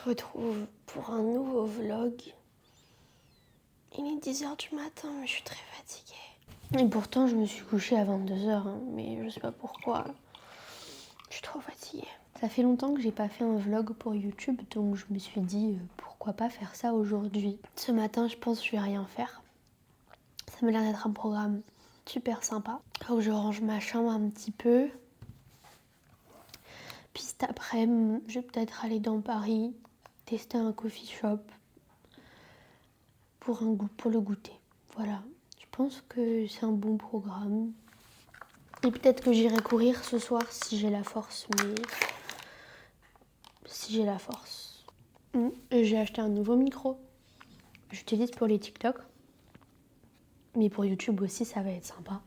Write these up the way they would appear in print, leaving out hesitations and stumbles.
retrouve pour un nouveau vlog. Il est 10h du matin, mais je suis très fatiguée. Et pourtant, je me suis couchée à 22h, mais je sais pas pourquoi. Je suis trop fatiguée. Ça fait longtemps que j'ai pas fait un vlog pour YouTube, donc je me suis dit pourquoi pas faire ça aujourd'hui. Ce matin, je pense que je vais rien faire. Ça m'a l'air d'être un programme super sympa. Faut que je range ma chambre un petit peu. Puis cet après-midi, je vais peut-être aller dans Paris, tester un coffee shop pour le goûter. Voilà, je pense que c'est un bon programme. Et peut-être que j'irai courir ce soir si j'ai la force, mais si j'ai la force. J'ai acheté un nouveau micro. J'utilise pour les TikTok. Mais pour YouTube aussi, ça va être sympa.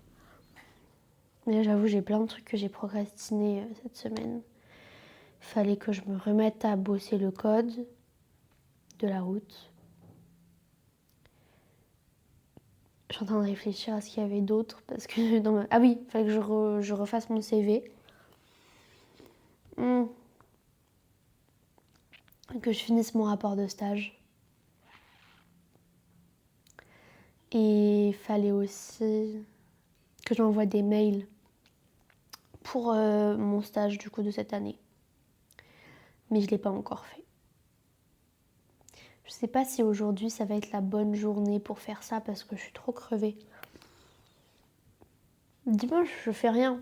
Mais là, j'avoue, j'ai plein de trucs que j'ai procrastiné cette semaine. Il fallait que je me remette à bosser le code de la route. Je suis en train de réfléchir à ce qu'il y avait d'autre parce que Ah oui, il fallait que je refasse mon CV. Que je finisse mon rapport de stage. Et il fallait aussi que j'envoie des mails pour mon stage du coup de cette année. Mais je ne l'ai pas encore fait. Je sais pas si aujourd'hui ça va être la bonne journée pour faire ça parce que je suis trop crevée. Dimanche, je fais rien.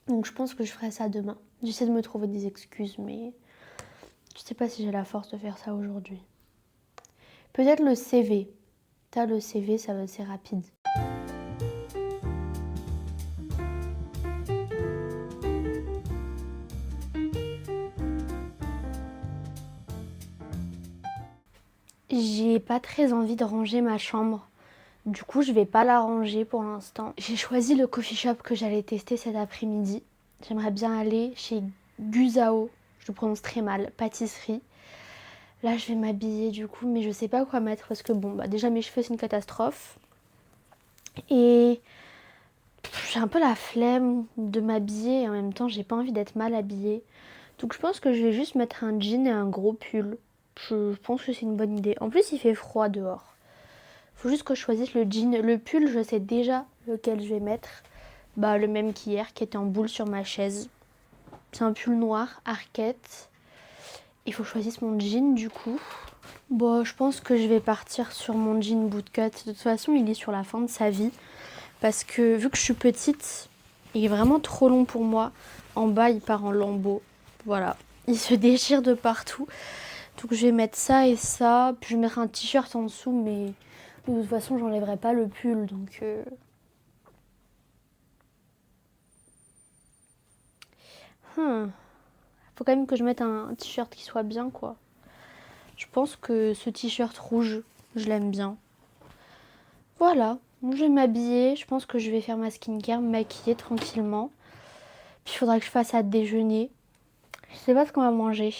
Donc je pense que je ferai ça demain. J'essaie de me trouver des excuses, mais je sais pas si j'ai la force de faire ça aujourd'hui. Peut-être le CV. Le CV, c'est rapide. J'ai pas très envie de ranger ma chambre. Du coup, je vais pas la ranger pour l'instant. J'ai choisi le coffee shop que j'allais tester cet après-midi. J'aimerais bien aller chez Guzao. Je le prononce très mal. Pâtisserie. Là, je vais m'habiller du coup, mais je sais pas quoi mettre parce que déjà mes cheveux, c'est une catastrophe. Et j'ai un peu la flemme de m'habiller et en même temps, j'ai pas envie d'être mal habillée. Donc je pense que je vais juste mettre un jean et un gros pull. Je pense que c'est une bonne idée. En plus, il fait froid dehors. Faut juste que je choisisse le jean. Le pull, je sais déjà lequel je vais mettre. Le même qu'hier, qui était en boule sur ma chaise. C'est un pull noir, Arquette. Il faut que je choisisse mon jean du coup. Je pense que je vais partir sur mon jean bootcut. De toute façon, il est sur la fin de sa vie. Parce que vu que je suis petite, il est vraiment trop long pour moi. En bas, il part en lambeaux. Voilà. Il se déchire de partout. Donc je vais mettre ça et ça. Puis je vais mettre un t-shirt en dessous, mais de toute façon, j'enlèverai pas le pull. Donc faut quand même que je mette un t-shirt qui soit bien, quoi. Je pense que ce t-shirt rouge, je l'aime bien. Voilà. Donc, je vais m'habiller. Je pense que je vais faire ma skincare, me maquiller tranquillement. Puis il faudra que je fasse à déjeuner. Je sais pas ce qu'on va manger.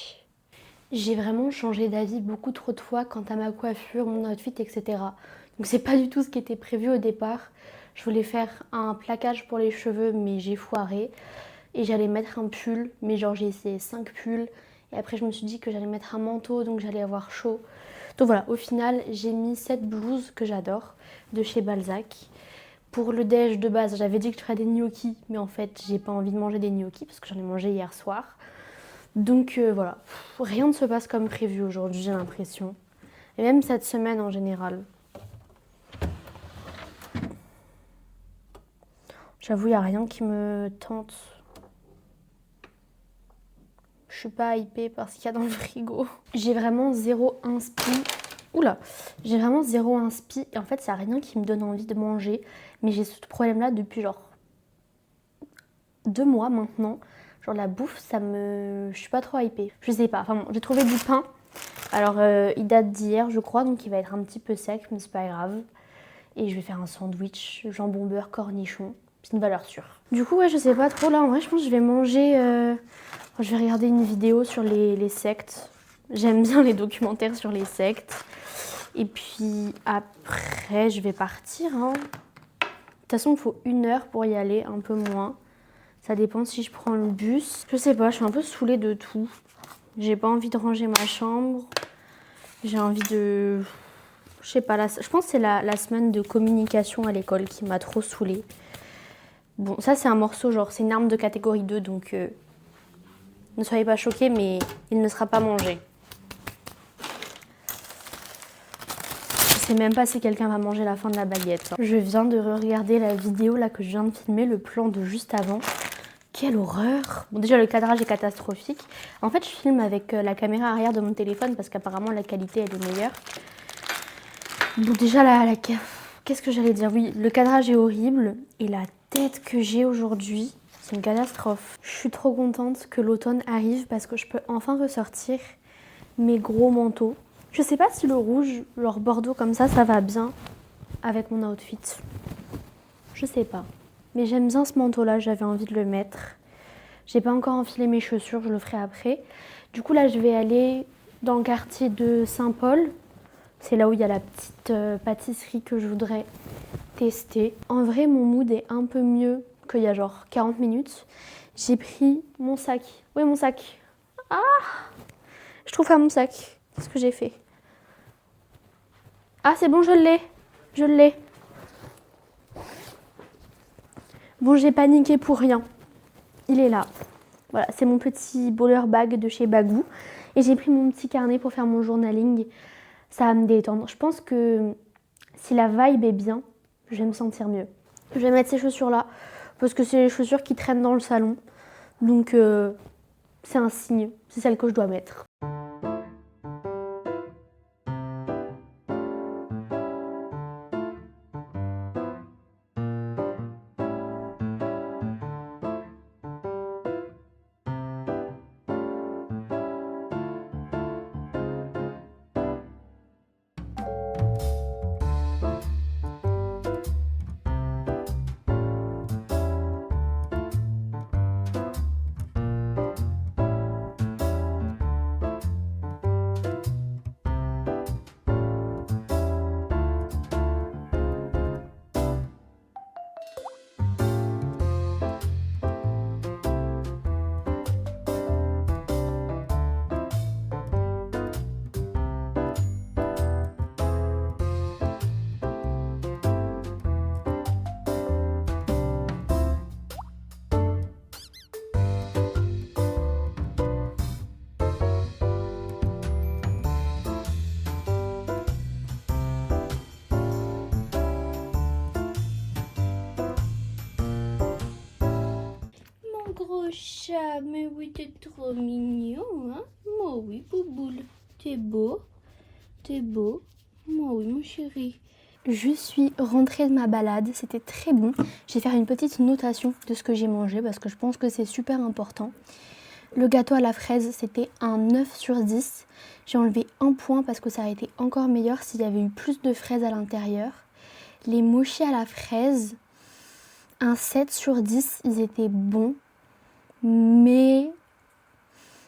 J'ai vraiment changé d'avis beaucoup trop de fois quant à ma coiffure, mon outfit, etc. Donc c'est pas du tout ce qui était prévu au départ. Je voulais faire un plaquage pour les cheveux, mais j'ai foiré. Et j'allais mettre un pull, mais genre j'ai essayé 5 pulls. Et après je me suis dit que j'allais mettre un manteau, donc j'allais avoir chaud. Donc voilà, au final j'ai mis cette blouse que j'adore, de chez Balzac. Pour le déj de base, j'avais dit que je ferais des gnocchis, mais en fait j'ai pas envie de manger des gnocchis parce que j'en ai mangé hier soir. Donc voilà, rien ne se passe comme prévu aujourd'hui, j'ai l'impression. Et même cette semaine en général. J'avoue, il n'y a rien qui me tente. Je suis pas hypée par ce qu'il y a dans le frigo. J'ai vraiment zéro inspi. Oula, j'ai vraiment zéro inspi. Et en fait, ça n'a rien qui me donne envie de manger. Mais j'ai ce problème-là depuis genre 2 mois maintenant. Genre la bouffe, je suis pas trop hypée. Je sais pas. Enfin bon, j'ai trouvé du pain. Alors, il date d'hier, je crois, donc il va être un petit peu sec, mais c'est pas grave. Et je vais faire un sandwich, jambon beurre, cornichon. C'est une valeur sûre. Du coup, ouais, je sais pas trop. Là, en vrai, je pense que je vais manger... Je vais regarder une vidéo sur les sectes. J'aime bien les documentaires sur les sectes. Et puis après, je vais partir. De toute façon, il faut 1 heure pour y aller, un peu moins. Ça dépend si je prends le bus. Je sais pas, je suis un peu saoulée de tout. J'ai pas envie de ranger ma chambre. J'ai envie de... Je sais pas, je pense que c'est la semaine de communication à l'école qui m'a trop saoulée. Bon, ça c'est un morceau, genre c'est une arme de catégorie 2, donc ne soyez pas choqués, mais il ne sera pas mangé. Je sais même pas si quelqu'un va manger la fin de la baguette. Je viens de regarder la vidéo là que je viens de filmer, le plan de juste avant. Quelle horreur! Bon, déjà le cadrage est catastrophique. En fait, je filme avec la caméra arrière de mon téléphone parce qu'apparemment la qualité elle est meilleure. Bon, déjà qu'est-ce que j'allais dire? Oui, le cadrage est horrible et la tête que j'ai aujourd'hui, c'est une catastrophe. Je suis trop contente que l'automne arrive parce que je peux enfin ressortir mes gros manteaux. Je sais pas si le rouge, genre bordeaux comme ça va bien avec mon outfit. Je sais pas. Mais j'aime bien ce manteau-là, j'avais envie de le mettre. J'ai pas encore enfilé mes chaussures, je le ferai après. Du coup, là, je vais aller dans le quartier de Saint-Paul. C'est là où il y a la petite pâtisserie que je voudrais tester. En vrai, mon mood est un peu mieux qu'il y a genre 40 minutes. J'ai pris mon sac. Oui, mon sac. Ah! Je trouve pas mon sac. Qu'est-ce que j'ai fait? Ah, c'est bon, je l'ai. Je l'ai. Bon, j'ai paniqué pour rien. Il est là. Voilà, c'est mon petit bowler bag de chez Bagou. Et j'ai pris mon petit carnet pour faire mon journaling. Ça va me détendre. Je pense que si la vibe est bien, je vais me sentir mieux. Je vais mettre ces chaussures-là parce que c'est les chaussures qui traînent dans le salon. Donc, c'est un signe. C'est celle que je dois mettre. Gros chat, mais oui, t'es trop mignon, hein? Moi oui, Bouboule. T'es beau. T'es beau. Moi oui, mon chéri. Je suis rentrée de ma balade, c'était très bon. Je vais faire une petite notation de ce que j'ai mangé parce que je pense que c'est super important. Le gâteau à la fraise, c'était un 9 sur 10. J'ai enlevé un point parce que ça aurait été encore meilleur s'il y avait eu plus de fraises à l'intérieur. Les mochis à la fraise, un 7 sur 10, ils étaient bons. Mais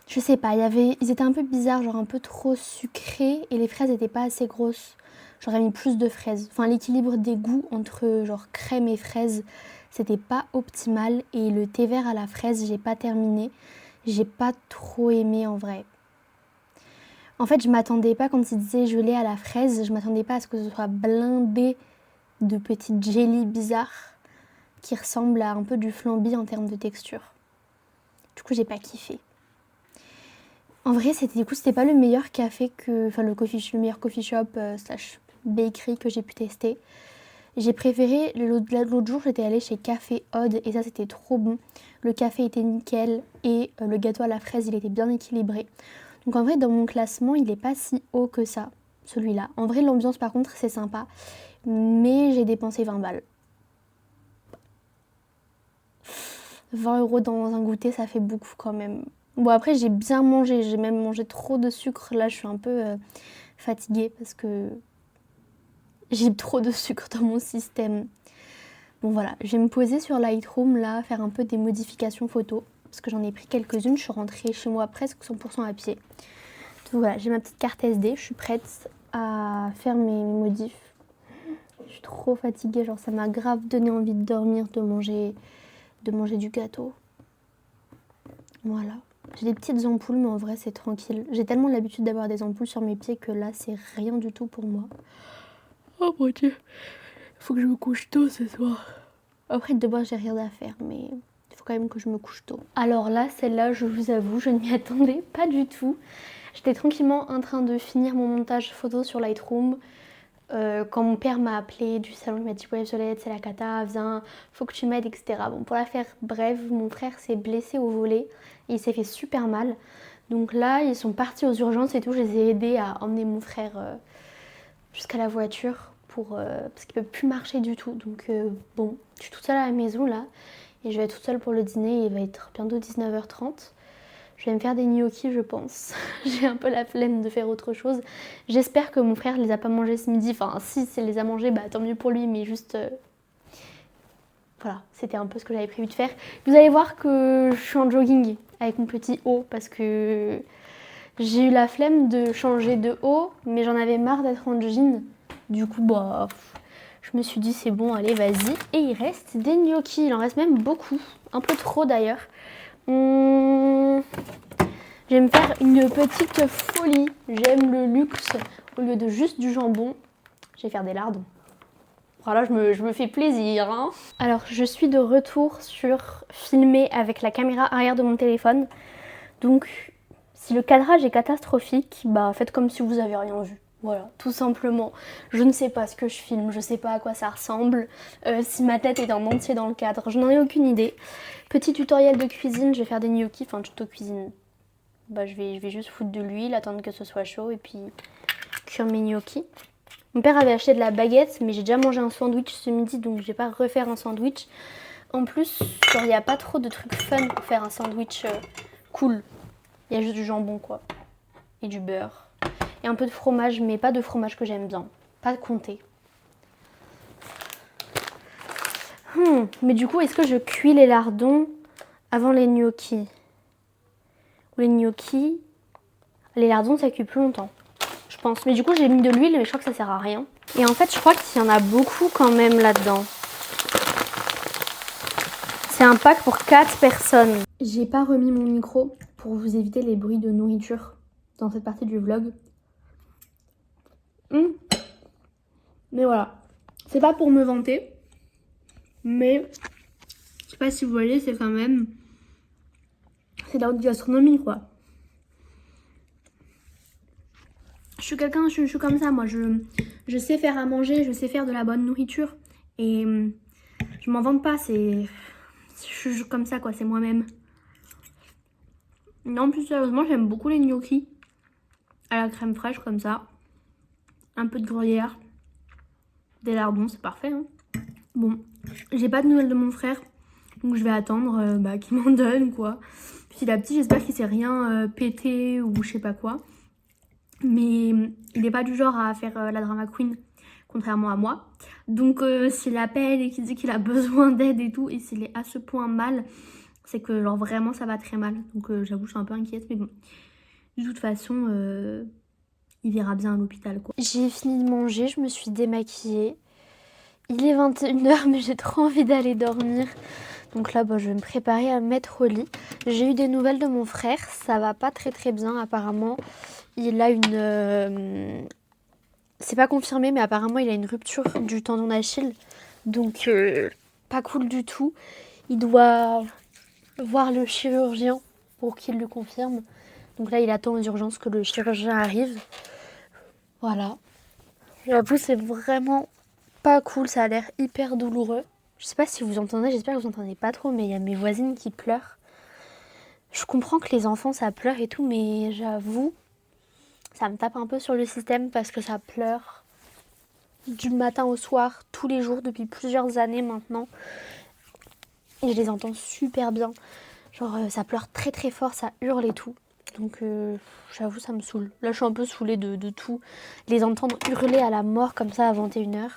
je sais pas, ils étaient un peu bizarres, genre un peu trop sucrés et les fraises n'étaient pas assez grosses. J'aurais mis plus de fraises. Enfin, l'équilibre des goûts entre genre crème et fraises, c'était pas optimal. Et le thé vert à la fraise, j'ai pas terminé. J'ai pas trop aimé en vrai. En fait, je m'attendais pas, quand il disait gelé à la fraise, je m'attendais pas à ce que ce soit blindé de petites jellies bizarres qui ressemblent à un peu du flambi en termes de texture. Du coup, j'ai pas kiffé. En vrai, c'était pas le meilleur café le meilleur coffee shop slash bakery que j'ai pu tester. J'ai préféré, l'autre jour, j'étais allée chez Café Odd et ça, c'était trop bon. Le café était nickel et le gâteau à la fraise, il était bien équilibré. Donc en vrai, dans mon classement, il est pas si haut que ça, celui-là. En vrai, l'ambiance, par contre, c'est sympa. Mais j'ai dépensé 20 balles. 20 € dans un goûter, ça fait beaucoup quand même. Bon, après, j'ai bien mangé. J'ai même mangé trop de sucre. Là, je suis un peu fatiguée parce que j'ai trop de sucre dans mon système. Bon, voilà. Je vais me poser sur Lightroom, là, faire un peu des modifications photos. Parce que j'en ai pris quelques-unes. Je suis rentrée chez moi presque 100% à pied. Donc voilà, j'ai ma petite carte SD. Je suis prête à faire mes modifs. Je suis trop fatiguée. Genre, ça m'a grave donné envie de dormir, de manger du gâteau. Voilà. J'ai des petites ampoules, mais en vrai, c'est tranquille. J'ai tellement l'habitude d'avoir des ampoules sur mes pieds que là, c'est rien du tout pour moi. Oh mon dieu, faut que je me couche tôt ce soir. Après, demain, j'ai rien à faire, mais il faut quand même que je me couche tôt. Alors là, celle-là, je vous avoue, je ne m'y attendais pas du tout. J'étais tranquillement en train de finir mon montage photo sur Lightroom. Quand mon père m'a appelé du salon, il m'a dit ouais Violette, c'est la cata, viens, faut que tu m'aides, etc. Bon, pour la faire brève, mon frère s'est blessé au volet et il s'est fait super mal. Donc là, ils sont partis aux urgences et tout. Je les ai aidés à emmener mon frère jusqu'à la voiture parce qu'il peut plus marcher du tout. Donc bon, je suis toute seule à la maison là et je vais être toute seule pour le dîner. Il va être bientôt 19h30. Je vais me faire des gnocchis, je pense. J'ai un peu la flemme de faire autre chose. J'espère que mon frère les a pas mangés ce midi. Enfin, si il les a mangés, bah tant mieux pour lui, mais juste... voilà, c'était un peu ce que j'avais prévu de faire. Vous allez voir que je suis en jogging avec mon petit haut parce que j'ai eu la flemme de changer de haut, mais j'en avais marre d'être en jean. Du coup, bah, je me suis dit c'est bon, allez, vas-y. Et il reste des gnocchis, il en reste même beaucoup. Un peu trop d'ailleurs. Je vais me faire une petite folie. J'aime le luxe. Au lieu de juste du jambon, je vais faire des lardons. Voilà, je me fais plaisir. Hein. Alors, je suis de retour sur filmer avec la caméra arrière de mon téléphone. Donc, si le cadrage est catastrophique, bah faites comme si vous avez rien vu. Voilà, tout simplement. Je ne sais pas ce que je filme, je sais pas à quoi ça ressemble. Si ma tête est en entier dans le cadre, je n'en ai aucune idée. Petit tutoriel de cuisine, je vais faire des gnocchis, enfin tuto cuisine. Bah, je vais juste foutre de l'huile, attendre que ce soit chaud et puis cuire mes gnocchis. Mon père avait acheté de la baguette, mais j'ai déjà mangé un sandwich ce midi, donc je vais pas refaire un sandwich. En plus, il n'y a pas trop de trucs fun pour faire un sandwich cool. Il y a juste du jambon, quoi. Et du beurre. Et un peu de fromage, mais pas de fromage que j'aime bien. Pas comté. Mais du coup, est-ce que je cuis les lardons avant les gnocchis? Ou les gnocchis, les lardons, ça cuit plus longtemps, je pense. Mais du coup, j'ai mis de l'huile, mais je crois que ça sert à rien. Et en fait, je crois qu'il y en a beaucoup quand même là-dedans. C'est un pack pour 4 personnes. J'ai pas remis mon micro pour vous éviter les bruits de nourriture dans cette partie du vlog. Mais voilà. C'est pas pour me vanter. Mais je sais pas si vous voyez, c'est quand même... c'est de la haute gastronomie, quoi. Je suis comme ça, moi. Je sais faire à manger, je sais faire de la bonne nourriture. Et je m'en vante pas, je suis comme ça, quoi, c'est moi-même. Non, plus sérieusement, j'aime beaucoup les gnocchis à la crème fraîche, comme ça. Un peu de gruyère. Des lardons, c'est parfait. Hein. Bon, j'ai pas de nouvelles de mon frère. Donc je vais attendre qu'il m'en donne, quoi. Petit à petit, j'espère qu'il s'est rien pété ou je sais pas quoi. Mais il est pas du genre à faire la drama queen, contrairement à moi. Donc s'il appelle et qu'il dit qu'il a besoin d'aide et tout, et s'il est à ce point mal, c'est que genre vraiment ça va très mal. Donc j'avoue, je suis un peu inquiète, mais bon. De toute façon, il ira bien à l'hôpital, quoi. J'ai fini de manger, je me suis démaquillée. Il est 21h, mais j'ai trop envie d'aller dormir. Donc là, je vais me préparer à me mettre au lit. J'ai eu des nouvelles de mon frère, ça va pas très très bien apparemment. Il a une... c'est pas confirmé, mais apparemment il a une rupture du tendon d'Achille. Donc pas cool du tout. Il doit voir le chirurgien pour qu'il le confirme. Donc là, il attend aux urgences que le chirurgien arrive. Voilà. J'avoue, c'est vraiment pas cool, ça a l'air hyper douloureux. Je sais pas si vous entendez, j'espère que vous entendez pas trop, mais il y a mes voisines qui pleurent. Je comprends que les enfants ça pleure et tout, mais j'avoue, ça me tape un peu sur le système parce que ça pleure du matin au soir, tous les jours, depuis plusieurs années maintenant. Et je les entends super bien. Genre ça pleure très très fort, ça hurle et tout. Donc j'avoue, ça me saoule. Là, je suis un peu saoulée de tout. Les entendre hurler à la mort comme ça à 21h.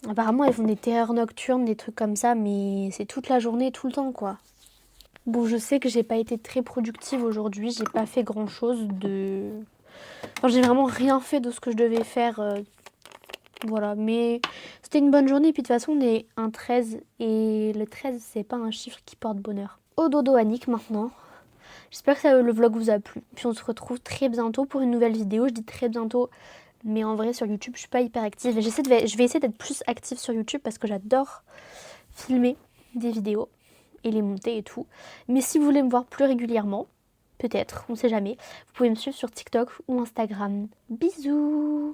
Apparemment, elles font des terreurs nocturnes, des trucs comme ça, mais c'est toute la journée, tout le temps, quoi. Bon, je sais que j'ai pas été très productive aujourd'hui, j'ai pas fait grand chose de... Enfin, j'ai vraiment rien fait de ce que je devais faire. Voilà, mais c'était une bonne journée, puis de toute façon, on est un 13, et le 13, c'est pas un chiffre qui porte bonheur. au dodo Annick maintenant. J'espère que le vlog vous a plu. Puis on se retrouve très bientôt pour une nouvelle vidéo. Je dis très bientôt, mais en vrai sur YouTube je suis pas hyper active. Et je vais essayer d'être plus active sur YouTube parce que j'adore filmer des vidéos et les monter et tout. Mais si vous voulez me voir plus régulièrement, peut-être, on sait jamais, vous pouvez me suivre sur TikTok ou Instagram. Bisous!